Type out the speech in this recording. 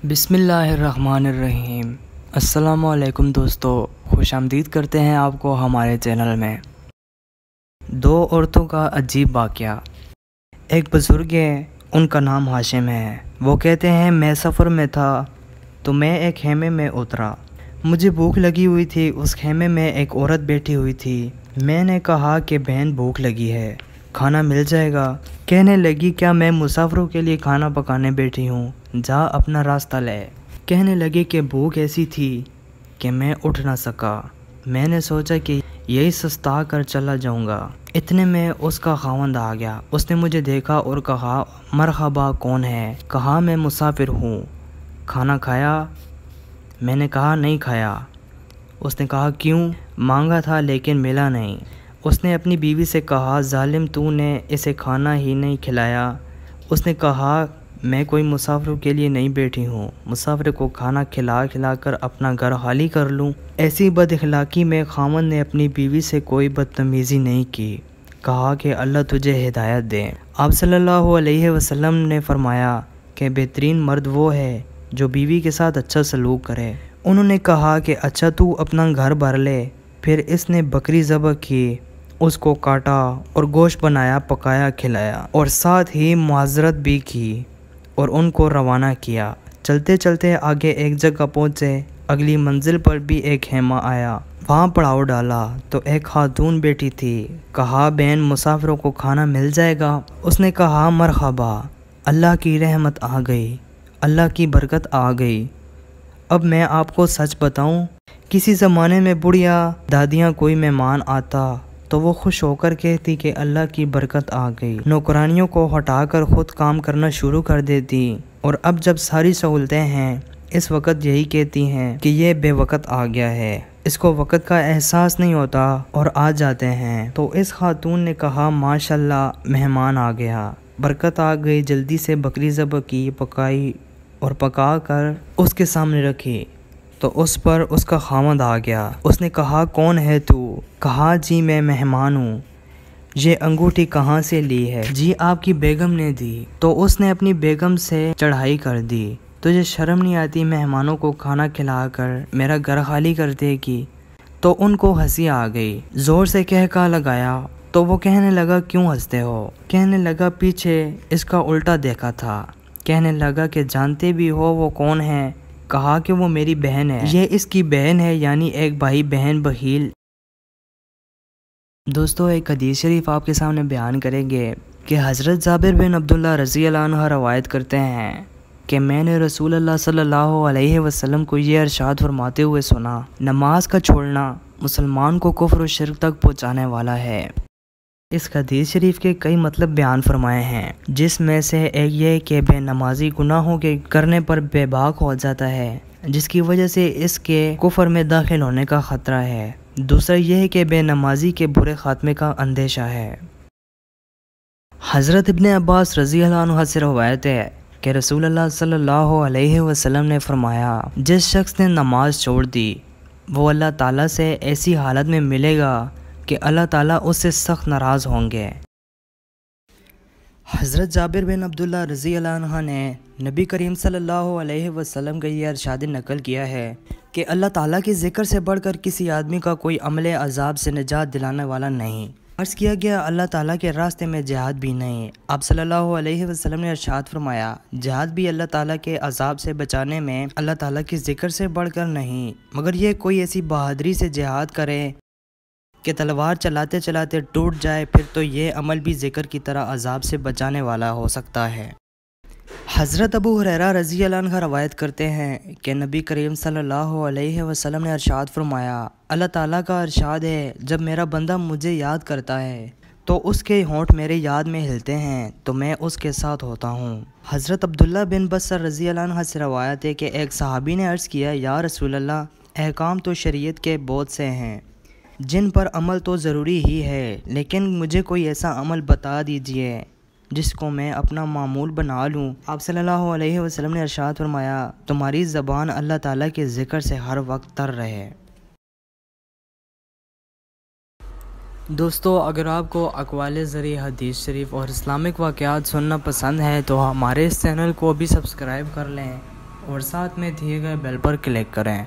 بسم اللہ الرحمن الرحیم۔ السلام علیکم دوستو، خوش آمدید کرتے ہیں آپ کو ہمارے چینل میں۔ دو عورتوں کا عجیب واقعہ۔ ایک بزرگ ہے، ان کا نام ہاشم ہے۔ وہ کہتے ہیں میں سفر میں تھا تو میں ایک خیمے میں اترا۔ مجھے بھوک لگی ہوئی تھی۔ اس خیمے میں ایک عورت بیٹھی ہوئی تھی۔ میں نے کہا کہ بہن بھوک لگی ہے، کھانا مل جائے گا؟ کہنے لگی کیا میں مسافروں کے لیے کھانا پکانے بیٹھی ہوں، جا اپنا راستہ لے۔ کہنے لگی کہ بھوک ایسی تھی کہ میں اٹھ نہ سکا۔ میں نے سوچا کہ یہی سستا کر چلا جاؤں گا۔ اتنے میں اس کا خاوند آ گیا۔ اس نے مجھے دیکھا اور کہا مرحبا، کون ہے؟ کہا میں مسافر ہوں، کھانا کھایا؟ میں نے کہا نہیں کھایا۔ اس نے کہا کیوں؟ مانگا تھا لیکن ملا نہیں۔ اس نے اپنی بیوی سے کہا ظالم، تو نے اسے کھانا ہی نہیں کھلایا۔ اس نے کہا میں کوئی مسافروں کے لیے نہیں بیٹھی ہوں، مسافر کو کھانا کھلا کر اپنا گھر خالی کر لوں۔ ایسی بد اخلاقی میں خاوند نے اپنی بیوی سے کوئی بدتمیزی نہیں کی۔ کہا کہ اللہ تجھے ہدایت دے۔ آپ صلی اللہ علیہ وسلم نے فرمایا کہ بہترین مرد وہ ہے جو بیوی کے ساتھ اچھا سلوک کرے۔ انہوں نے کہا کہ اچھا تو اپنا گھر بھر لے۔ پھر اس نے بکری ذبح کی، اس کو کاٹا اور گوشت بنایا، پکایا، کھلایا اور ساتھ ہی معذرت بھی کی اور ان کو روانہ کیا۔ چلتے چلتے آگے ایک جگہ پہنچے۔ اگلی منزل پر بھی ایک خیمہ آیا، وہاں پڑاؤ ڈالا تو ایک خاتون بیٹھی تھی۔ کہا بہن مسافروں کو کھانا مل جائے گا؟ اس نے کہا مرحبا، اللہ کی رحمت آ گئی، اللہ کی برکت آ گئی۔ اب میں آپ کو سچ بتاؤں، کسی زمانے میں بڑھیا دادیاں کوئی مہمان آتا تو وہ خوش ہو کر کہتی کہ اللہ کی برکت آ گئی، نوکرانیوں کو ہٹا کر خود کام کرنا شروع کر دیتی، اور اب جب ساری سہولتیں ہیں اس وقت یہی کہتی ہیں کہ یہ بے وقت آ گیا ہے، اس کو وقت کا احساس نہیں ہوتا اور آ جاتے ہیں۔ تو اس خاتون نے کہا ماشاءاللہ، مہمان آ گیا، برکت آ گئی۔ جلدی سے بکری ذبح کی، پکائی اور پکا کر اس کے سامنے رکھی تو اس پر اس کا خاوند آ گیا۔ اس نے کہا کون ہے تو؟ کہا جی میں مہمان ہوں۔ یہ انگوٹھی کہاں سے لی ہے؟ جی آپ کی بیگم نے دی۔ تو اس نے اپنی بیگم سے چڑھائی کر دی، تجھے شرم نہیں آتی مہمانوں کو کھانا کھلا کر میرا گھر خالی کر دے گی؟ تو ان کو ہنسی آ گئی، زور سے کہا لگایا تو وہ کہنے لگا کیوں ہنستے ہو؟ کہنے لگا پیچھے اس کا الٹا دیکھا تھا۔ کہنے لگا کہ جانتے بھی ہو وہ کون ہے؟ کہا کہ وہ میری بہن ہے، یہ اس کی بہن ہے، یعنی ایک بھائی بہن بخیل۔ دوستو ایک حدیث شریف آپ کے سامنے بیان کریں گے کہ حضرت جابر بن عبداللہ رضی اللہ عنہ روایت کرتے ہیں کہ میں نے رسول اللہ صلی اللہ علیہ وسلم کو یہ ارشاد فرماتے ہوئے سنا، نماز کا چھوڑنا مسلمان کو کفر و شرک تک پہنچانے والا ہے۔ اس حدیث شریف کے کئی مطلب بیان فرمائے ہیں، جس میں سے ایک یہ کہ بے نمازی گناہوں کے کرنے پر بے باک ہو جاتا ہے، جس کی وجہ سے اس کے کفر میں داخل ہونے کا خطرہ ہے۔ دوسرا یہ ہے کہ بے نمازی کے برے خاتمے کا اندیشہ ہے۔ حضرت ابن عباس رضی اللہ عنہ سے روایت ہے کہ رسول اللہ صلی اللہ علیہ وسلم نے فرمایا جس شخص نے نماز چھوڑ دی وہ اللہ تعالیٰ سے ایسی حالت میں ملے گا کہ اللہ تعالیٰ اس سے سخت ناراض ہوں گے۔ حضرت جابر بن عبداللہ رضی اللہ عنہ نے نبی کریم صلی اللہ علیہ وسلم کا یہ ارشاد نقل کیا ہے کہ اللہ تعالیٰ کے ذکر سے بڑھ کر کسی آدمی کا کوئی عمل عذاب سے نجات دلانے والا نہیں۔ عرض کیا گیا اللہ تعالیٰ کے راستے میں جہاد بھی نہیں۔ آپ صلی اللہ علیہ وسلم نے ارشاد فرمایا جہاد بھی اللہ تعالیٰ کے عذاب سے بچانے میں اللہ تعالیٰ کے ذکر سے بڑھ کر نہیں، مگر یہ کوئی ایسی بہادری سے جہاد کرے کہ تلوار چلاتے چلاتے ٹوٹ جائے، پھر تو یہ عمل بھی ذکر کی طرح عذاب سے بچانے والا ہو سکتا ہے۔ حضرت ابو ہریرہ رضی اللہ عنہ روایت کرتے ہیں کہ نبی کریم صلی اللہ علیہ وسلم نے ارشاد فرمایا اللہ تعالیٰ کا ارشاد ہے جب میرا بندہ مجھے یاد کرتا ہے تو اس کے ہونٹ میرے یاد میں ہلتے ہیں تو میں اس کے ساتھ ہوتا ہوں۔ حضرت عبداللہ بن بصر رضی اللہ عنہ سے روایت ہے کہ ایک صحابی نے عرض کیا یا رسول اللہ، احکام تو شریعت کے بہت سے ہیں جن پر عمل تو ضروری ہی ہے، لیکن مجھے کوئی ایسا عمل بتا دیجئے جس کو میں اپنا معمول بنا لوں۔ آپ صلی اللہ علیہ وسلم نے ارشاد فرمایا تمہاری زبان اللہ تعالیٰ کے ذکر سے ہر وقت تر رہے۔ دوستو اگر آپ کو اقوال ذریعہ حدیث شریف اور اسلامک واقعات سننا پسند ہے تو ہمارے اس چینل کو بھی سبسکرائب کر لیں اور ساتھ میں دیے گئے بیل پر کلک کریں۔